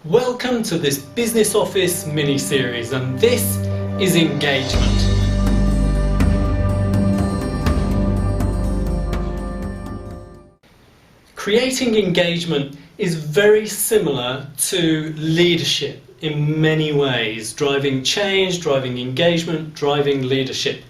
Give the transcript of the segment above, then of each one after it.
Welcome to this Business Office mini-series, and this is engagement. Creating engagement is very similar to leadership in many ways, driving change, driving engagement, driving leadership.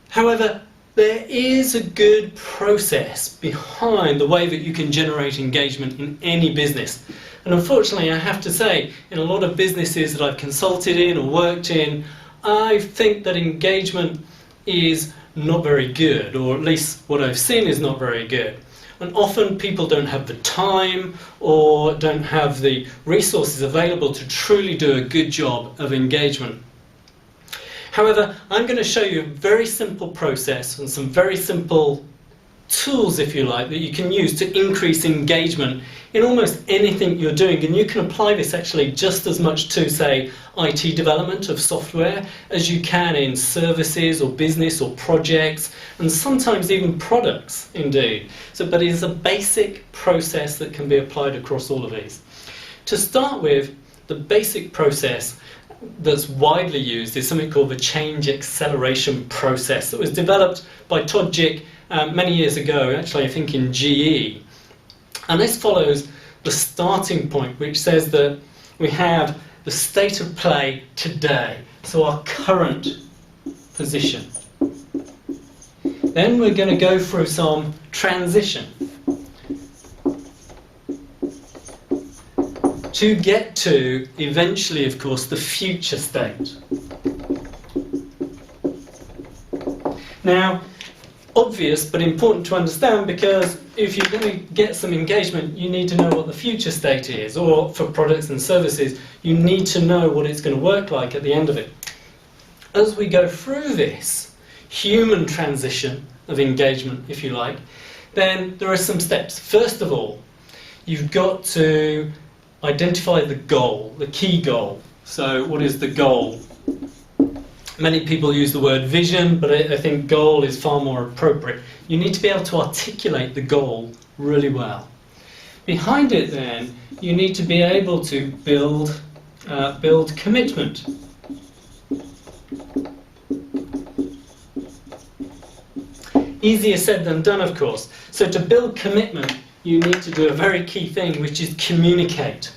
However, there is a good process behind the way that you can generate engagement in any business. And unfortunately, I have to say, in a lot of businesses that I've consulted in or worked in, I think that engagement is not very good, or at least what I've seen is not very good. And often people don't have the time or don't have the resources available to truly do a good job of engagement. However, I'm going to show you a very simple process and some very simple tools, if you like, that you can use to increase engagement in almost anything you're doing. And you can apply this actually just as much to, say, IT development of software as you can in services or business or projects, and sometimes even products, indeed. But it is a basic process that can be applied across all of these. To start with, the basic process that's widely used is something called the change acceleration process that was developed by Todd Jick many years ago, actually I think in GE. And this follows the starting point, which says that we have the state of play today, so our current position. Then we're going to go through some transition to get to, eventually, of course, the future state. Now, obvious but important to understand, because if you're going to get some engagement, you need to know what the future state is, or for products and services, you need to know what it's going to work like at the end of it. As we go through this human transition of engagement, if you like, then there are some steps. First of all, you've got to identify the goal, the key goal. So what is the goal? Many people use the word vision, but I think goal is far more appropriate. You need to be able to articulate the goal really well. Behind it then, you need to be able to build commitment. Easier said than done, of course. So to build commitment, you need to do a very key thing, which is communicate.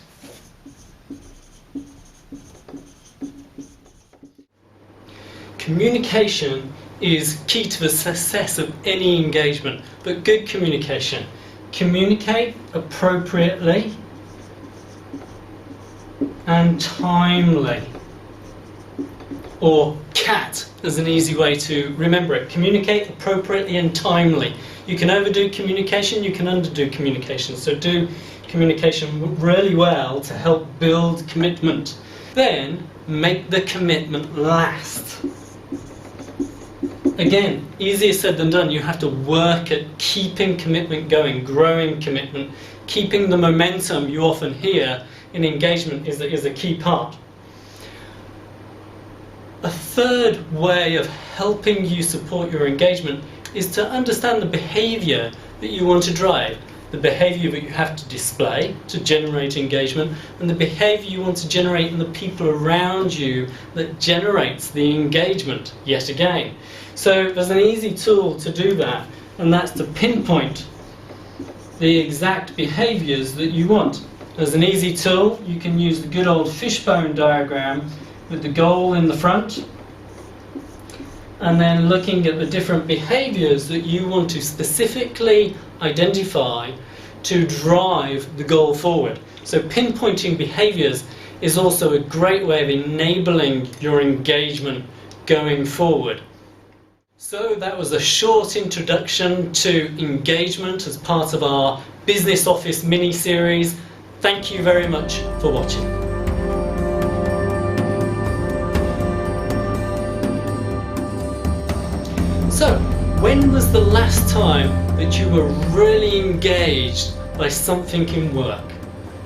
Communication is key to the success of any engagement, but good communication. Communicate appropriately and timely. Or CAT is an easy way to remember it. Communicate appropriately and timely. You can overdo communication, you can underdo communication. So do communication really well to help build commitment. Then make the commitment last. Again, easier said than done. You have to work at keeping commitment going, growing commitment, keeping the momentum you often hear in engagement is a key part. A third way of helping you support your engagement is to understand the behaviour that you want to drive, the behaviour that you have to display to generate engagement, and the behaviour you want to generate in the people around you that generates the engagement, yet again. So there's an easy tool to do that, and that's to pinpoint the exact behaviours that you want. There's an easy tool. You can use the good old fishbone diagram with the goal in the front, and then looking at the different behaviours that you want to specifically identify to drive the goal forward. So pinpointing behaviours is also a great way of enabling your engagement going forward. So that was a short introduction to engagement as part of our Business Office mini-series. Thank you very much for watching. So, when was the last time that you were really engaged by something in work?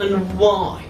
And why?